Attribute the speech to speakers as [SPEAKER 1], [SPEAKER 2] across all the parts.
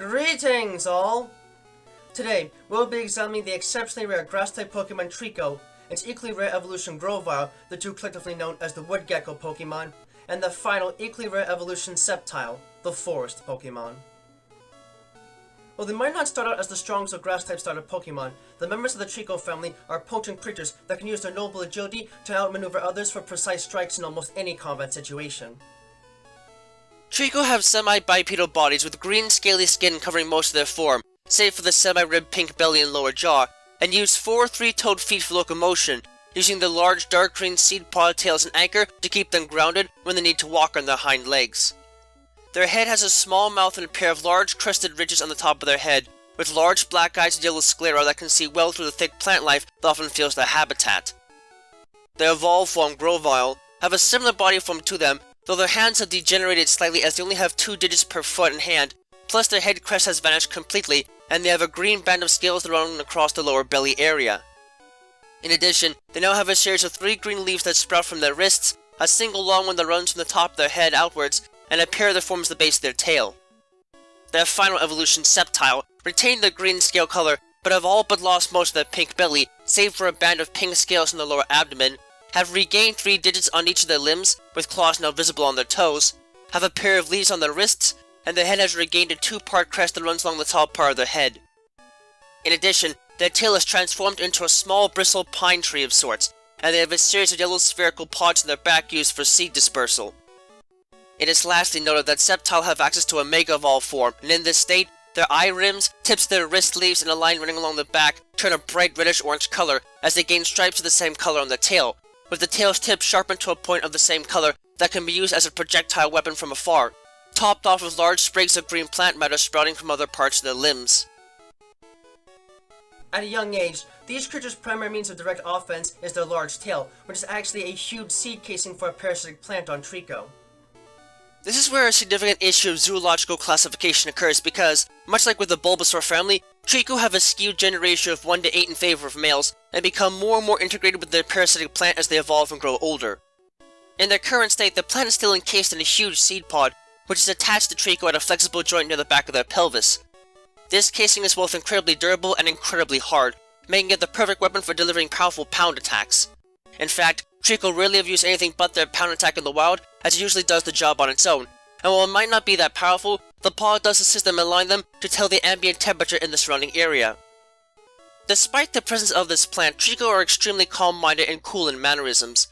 [SPEAKER 1] Greetings, all! Today, we'll be examining the exceptionally rare grass-type Pokemon Treecko, its equally rare evolution Grovyle, the two collectively known as the Wood Gecko Pokémon, and the final equally rare evolution Sceptile, the Forest Pokémon. While they might not start out as the strongest of grass-type starter Pokemon, the members of the Treecko family are potent creatures that can use their noble agility to outmaneuver others for precise strikes in almost any combat situation.
[SPEAKER 2] Treecko have semi-bipedal bodies with green scaly skin covering most of their form, save for the semi-ribbed pink belly and lower jaw, and use 4 three-toed feet for locomotion, using the large dark green seed pod tail as an anchor to keep them grounded when they need to walk on their hind legs. Their head has a small mouth and a pair of large crested ridges on the top of their head, with large black eyes and yellow sclera that can see well through the thick plant life that often fills their habitat. Their evolved form, Grovyle, have a similar body form to them, though their hands have degenerated slightly as they only have 2 digits per foot and hand, plus their head crest has vanished completely, and they have a green band of scales that run across the lower belly area. In addition, they now have a series of 3 green leaves that sprout from their wrists, a single long one that runs from the top of their head outwards, and a pair that forms the base of their tail. Their final evolution, Sceptile, retained their green scale color, but have all but lost most of their pink belly, save for a band of pink scales in the lower abdomen, have regained 3 digits on each of their limbs, with claws now visible on their toes, have a pair of leaves on their wrists, and their head has regained a 2-part crest that runs along the top part of their head. In addition, their tail is transformed into a small bristled pine tree of sorts, and they have a series of yellow spherical pods in their back used for seed dispersal. It is lastly noted that Sceptile have access to a Mega Evolve form, and in this state, their eye rims, tips of their wrist leaves, and a line running along the back turn a bright reddish-orange color as they gain stripes of the same color on the tail, with the tail's tip sharpened to a point of the same color that can be used as a projectile weapon from afar, topped off with large sprigs of green plant matter sprouting from other parts of their limbs.
[SPEAKER 1] At a young age, these creatures' primary means of direct offense is their large tail, which is actually a huge seed casing for a parasitic plant on Treecko.
[SPEAKER 2] This is where a significant issue of zoological classification occurs because, much like with the Bulbasaur family, Treecko have a skewed gender ratio of 1 to 8 in favor of males, and become more and more integrated with their parasitic plant as they evolve and grow older. In their current state, the plant is still encased in a huge seed pod, which is attached to Treecko at a flexible joint near the back of their pelvis. This casing is both incredibly durable and incredibly hard, making it the perfect weapon for delivering powerful pound attacks. In fact, Treecko rarely have used anything but their pound attack in the wild, as it usually does the job on its own, and while it might not be that powerful, the pod does assist them in allowing them to tell the ambient temperature in the surrounding area. Despite the presence of this plant, Treecko are extremely calm-minded and cool in mannerisms.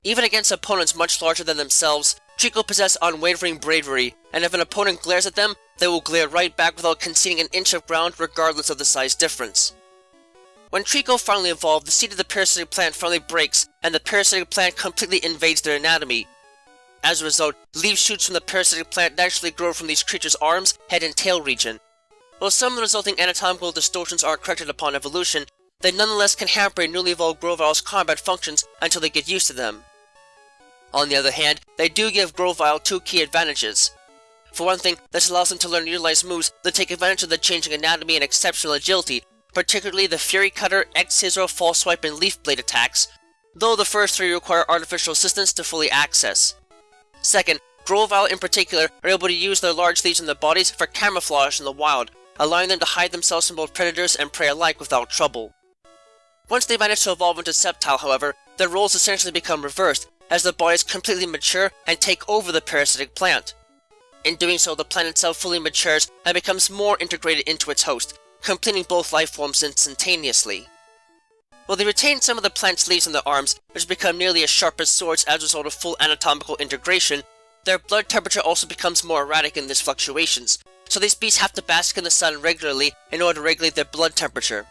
[SPEAKER 2] Even against opponents much larger than themselves, Treecko possess unwavering bravery, and if an opponent glares at them, they will glare right back without conceding an inch of ground regardless of the size difference. When Treecko finally evolve, the seed of the parasitic plant finally breaks, and the parasitic plant completely invades their anatomy. As a result, leaf shoots from the parasitic plant naturally grow from these creatures' arms, head, and tail region. While some of the resulting anatomical distortions are corrected upon evolution, they nonetheless can hamper a newly evolved Grovyle's combat functions until they get used to them. On the other hand, they do give Grovyle 2 key advantages. For one thing, this allows them to learn and utilize moves that take advantage of the changing anatomy and exceptional agility, particularly the Fury Cutter, X-Scissor, False Swipe, and Leaf Blade attacks, though the first 3 require artificial assistance to fully access. Second, Grovyle in particular are able to use their large leaves in their bodies for camouflage in the wild, allowing them to hide themselves from both predators and prey alike without trouble. Once they manage to evolve into Sceptile, however, their roles essentially become reversed, as their bodies completely mature and take over the parasitic plant. In doing so, the plant itself fully matures and becomes more integrated into its host, completing both life forms instantaneously. While they retain some of the plant's leaves on their arms, which become nearly as sharp as swords as a result of full anatomical integration, their blood temperature also becomes more erratic in these fluctuations, so these beasts have to bask in the sun regularly in order to regulate their blood temperature.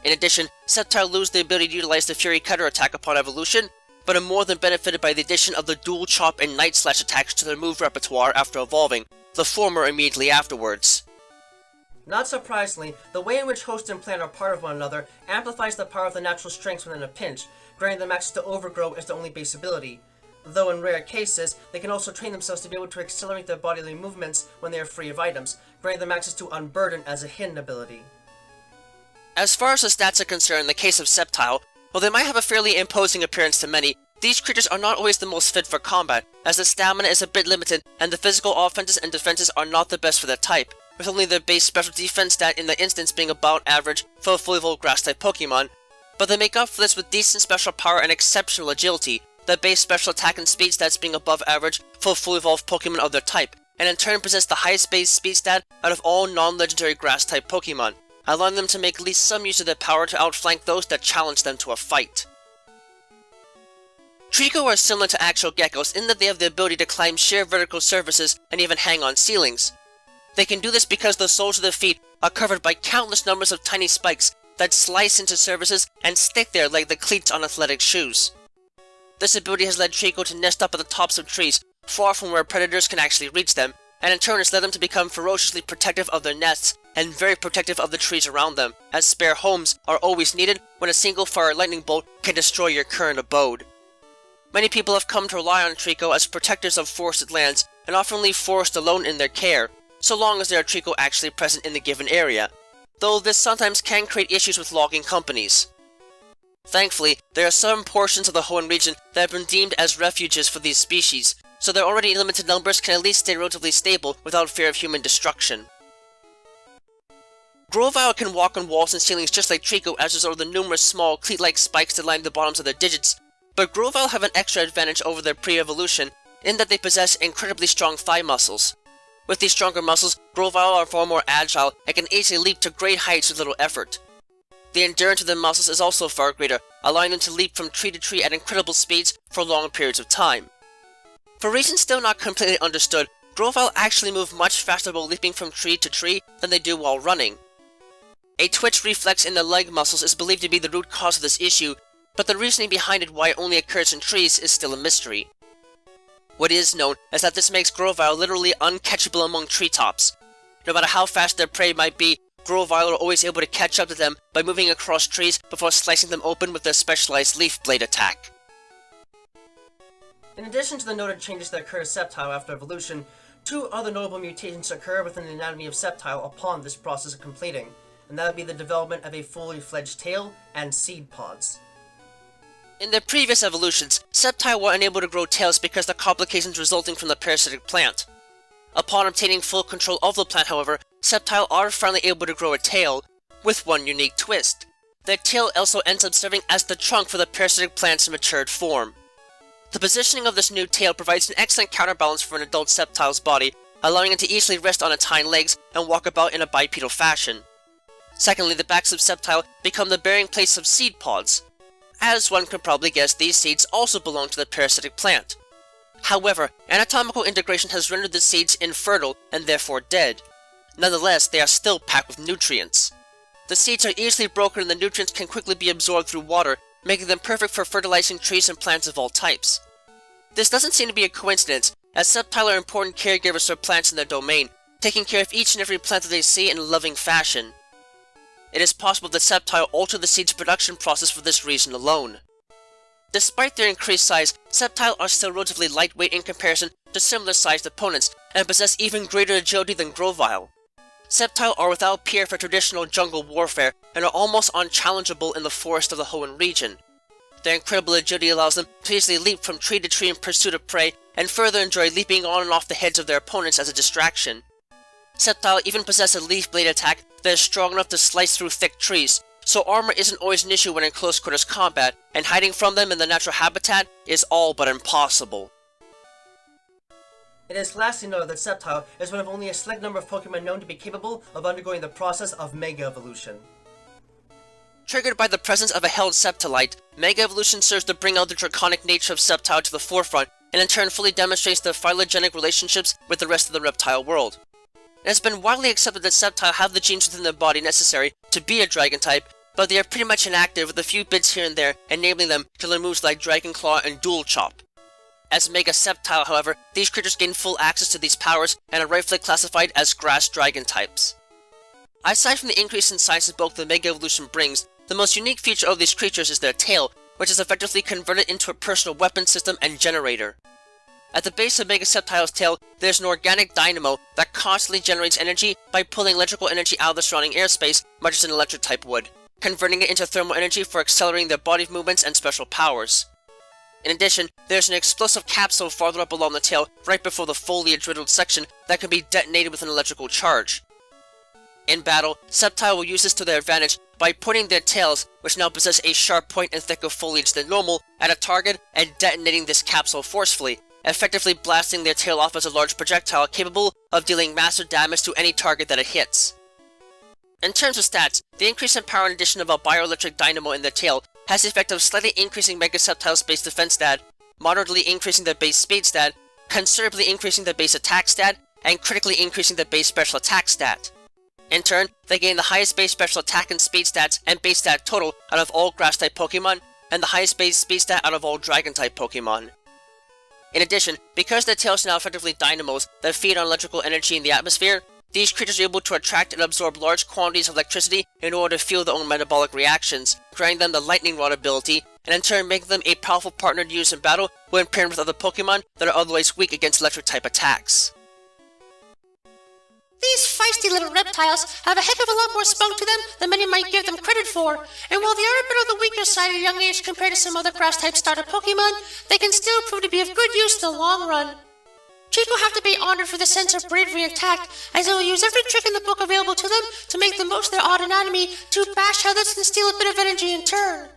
[SPEAKER 2] In addition, Sceptile lose the ability to utilize the Fury Cutter attack upon evolution, but are more than benefited by the addition of the Dual Chop and Night Slash attacks to their move repertoire after evolving, the former immediately afterwards.
[SPEAKER 1] Not surprisingly, the way in which host and plant are part of one another amplifies the power of the natural strengths within a pinch, granting them access to overgrow as their only base ability. Though in rare cases, they can also train themselves to be able to accelerate their bodily movements when they are free of items, granting them access to Unburden as a hidden ability.
[SPEAKER 2] As far as the stats are concerned in the case of Sceptile, while they might have a fairly imposing appearance to many, these creatures are not always the most fit for combat, as the stamina is a bit limited and the physical offenses and defenses are not the best for their type, with only their base special defense stat in the instance being about average for a fully evolved grass-type Pokemon, but they make up for this with decent special power and exceptional agility, their base special attack and speed stats being above average for a fully evolved Pokemon of their type, and in turn possess the highest base speed stat out of all non-legendary grass-type Pokemon, allowing them to make at least some use of their power to outflank those that challenge them to a fight. Treecko are similar to actual geckos in that they have the ability to climb sheer vertical surfaces and even hang on ceilings. They can do this because the soles of their feet are covered by countless numbers of tiny spikes that slice into surfaces and stick there like the cleats on athletic shoes. This ability has led Treecko to nest up at the tops of trees, far from where predators can actually reach them, and in turn has led them to become ferociously protective of their nests and very protective of the trees around them, as spare homes are always needed when a single fire lightning bolt can destroy your current abode. Many people have come to rely on Treecko as protectors of forested lands, and often leave forest alone in their care, so long as there are Treecko actually present in the given area, though this sometimes can create issues with logging companies. Thankfully, there are some portions of the Hoenn region that have been deemed as refuges for these species, so their already limited numbers can at least stay relatively stable without fear of human destruction. Grovyle can walk on walls and ceilings just like Treecko, as a result of the numerous small, cleat-like spikes that line the bottoms of their digits, but Grovyle have an extra advantage over their pre-evolution in that they possess incredibly strong thigh muscles. With these stronger muscles, Grovyle are far more agile and can easily leap to great heights with little effort. The endurance of their muscles is also far greater, allowing them to leap from tree to tree at incredible speeds for long periods of time. For reasons still not completely understood, Grovyle actually move much faster while leaping from tree to tree than they do while running. A twitch reflex in the leg muscles is believed to be the root cause of this issue, but the reasoning behind it why it only occurs in trees is still a mystery. What is known is that this makes Grovyle literally uncatchable among treetops. No matter how fast their prey might be, Grovyle are always able to catch up to them by moving across trees before slicing them open with their specialized leaf blade attack.
[SPEAKER 1] In addition to the noted changes that occur to Sceptile after evolution, two other notable mutations occur within the anatomy of Sceptile upon this process of completing, and that would be the development of a fully fledged tail and seed pods.
[SPEAKER 2] In their previous evolutions, Sceptile were unable to grow tails because of the complications resulting from the parasitic plant. Upon obtaining full control of the plant, however, Sceptile are finally able to grow a tail, with one unique twist. Their tail also ends up serving as the trunk for the parasitic plant's matured form. The positioning of this new tail provides an excellent counterbalance for an adult Sceptile's body, allowing it to easily rest on its hind legs and walk about in a bipedal fashion. Secondly, the backs of Sceptile become the bearing place of seed pods. As one could probably guess, these seeds also belong to the parasitic plant. However, anatomical integration has rendered the seeds infertile and therefore dead. Nonetheless, they are still packed with nutrients. The seeds are easily broken and the nutrients can quickly be absorbed through water, making them perfect for fertilizing trees and plants of all types. This doesn't seem to be a coincidence, as Sceptile are important caregivers for plants in their domain, taking care of each and every plant that they see in a loving fashion. It is possible that Sceptile alter the seed's production process for this reason alone. Despite their increased size, Sceptile are still relatively lightweight in comparison to similar-sized opponents, and possess even greater agility than Grovyle. Sceptile are without peer for traditional jungle warfare, and are almost unchallengeable in the forest of the Hoenn region. Their incredible agility allows them to easily leap from tree to tree in pursuit of prey, and further enjoy leaping on and off the heads of their opponents as a distraction. Sceptile even possess a leaf blade attack that is strong enough to slice through thick trees, so armor isn't always an issue when in close quarters combat, and hiding from them in the natural habitat is all but impossible.
[SPEAKER 1] It is lastly noted that Sceptile is one of only a select number of Pokemon known to be capable of undergoing the process of Mega Evolution.
[SPEAKER 2] Triggered by the presence of a held Sceptilite, Mega Evolution serves to bring out the draconic nature of Sceptile to the forefront, and in turn fully demonstrates their phylogenetic relationships with the rest of the reptile world. It has been widely accepted that Sceptile have the genes within their body necessary to be a dragon type, but they are pretty much inactive with a few bits here and there, enabling them to learn moves like Dragon Claw and Dual Chop. As Mega Sceptile, however, these creatures gain full access to these powers and are rightfully classified as Grass Dragon types. Aside from the increase in size that bulk the Mega Evolution brings, the most unique feature of these creatures is their tail, which is effectively converted into a personal weapon system and generator. At the base of Mega Sceptile's tail, there's an organic dynamo that constantly generates energy by pulling electrical energy out of the surrounding airspace, much as an electric type would, converting it into thermal energy for accelerating their body movements and special powers. In addition, there's an explosive capsule farther up along the tail, right before the foliage-riddled section, that can be detonated with an electrical charge. In battle, Sceptile will use this to their advantage by pointing their tails, which now possess a sharp point and thicker foliage than normal, at a target and detonating this capsule forcefully, effectively blasting their tail off as a large projectile capable of dealing massive damage to any target that it hits. In terms of stats, the increase in power and addition of a bioelectric dynamo in their tail has the effect of slightly increasing Mega Sceptile's base defense stat, moderately increasing their base speed stat, considerably increasing their base attack stat, and critically increasing their base special attack stat. In turn, they gain the highest base special attack and speed stats and base stat total out of all Grass-type Pokémon, and the highest base speed stat out of all Dragon-type Pokémon. In addition, because their tails are now effectively dynamos that feed on electrical energy in the atmosphere, these creatures are able to attract and absorb large quantities of electricity in order to fuel their own metabolic reactions, granting them the Lightning Rod ability, and in turn making them a powerful partner to use in battle when paired with other Pokémon that are otherwise weak against electric-type attacks.
[SPEAKER 3] These feisty little reptiles have a heck of a lot more spunk to them than many might give them credit for, and while they are a bit on the weaker side at a young age compared to some other grass-type starter Pokémon, they can still prove to be of good use in the long run. Treecko have to be honored for the sense of bravery and tact, as they will use every trick in the book available to them to make the most of their odd anatomy to bash others and steal a bit of energy in turn.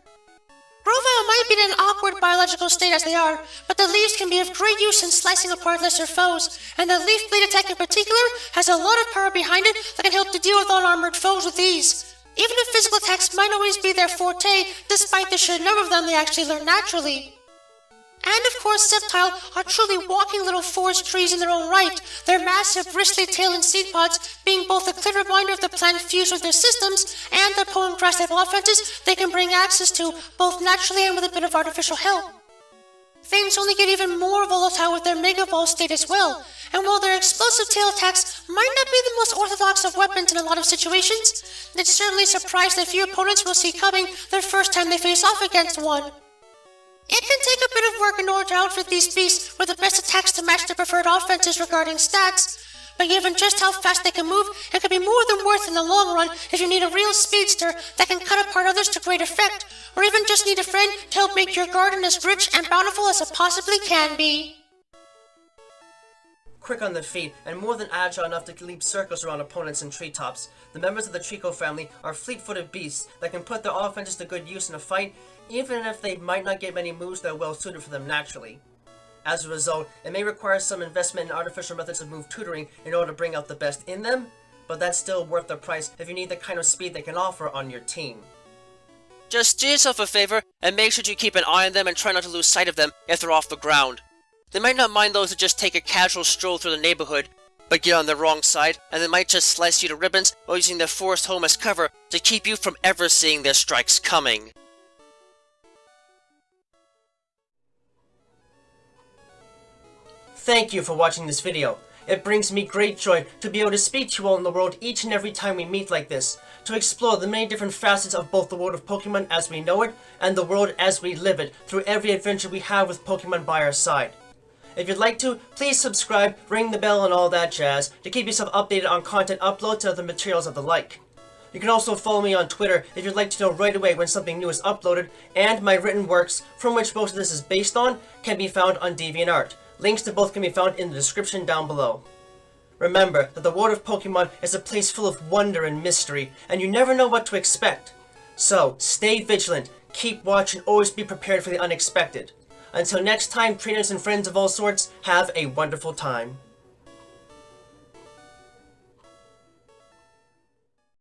[SPEAKER 3] Grovyle might be in an awkward biological state as they are, but the leaves can be of great use in slicing apart lesser foes, and the leaf blade attack in particular has a lot of power behind it that can help to deal with unarmored foes with ease. Even if physical attacks might always be their forte, despite the sheer number of them they actually learn naturally. And of course, Sceptile are truly walking little forest trees in their own right, their massive bristly tail and seed pods being both a clear reminder of the plant fused with their systems and the potent grass-type offenses they can bring access to, both naturally and with a bit of artificial help. Things only get even more volatile with their Mega Ball state as well, and while their explosive tail attacks might not be the most orthodox of weapons in a lot of situations, it's certainly a surprise that few opponents will see coming their first time they face off against one. It can take a bit of work in order to outfit these beasts with the best attacks to match their preferred offenses regarding stats, but given just how fast they can move, it can be more than worth in the long run if you need a real speedster that can cut apart others to great effect, or even just need a friend to help make your garden as rich and bountiful as it possibly can be.
[SPEAKER 1] Quick on their feet, and more than agile enough to leap circles around opponents and treetops, the members of the Treecko family are fleet-footed beasts that can put their offenses to good use in a fight, even if they might not get many moves that are well suited for them naturally. As a result, it may require some investment in artificial methods of move tutoring in order to bring out the best in them, but that's still worth the price if you need the kind of speed they can offer on your team.
[SPEAKER 2] Just do yourself a favor and make sure you keep an eye on them and try not to lose sight of them if they're off the ground. They might not mind those who just take a casual stroll through the neighborhood, but get on the wrong side and they might just slice you to ribbons while using their forest home as cover to keep you from ever seeing their strikes coming.
[SPEAKER 1] Thank you for watching this video. It brings me great joy to be able to speak to you all in the world each and every time we meet like this, to explore the many different facets of both the world of Pokemon as we know it, and the world as we live it, through every adventure we have with Pokemon by our side. If you'd like to, please subscribe, ring the bell and all that jazz, to keep yourself updated on content uploads and other materials of the like. You can also follow me on Twitter if you'd like to know right away when something new is uploaded, and my written works, from which most of this is based on, can be found on DeviantArt. Links to both can be found in the description down below. Remember that the world of Pokemon is a place full of wonder and mystery, and you never know what to expect. So, stay vigilant, keep watch, and always be prepared for the unexpected. Until next time, trainers and friends of all sorts, have a wonderful time.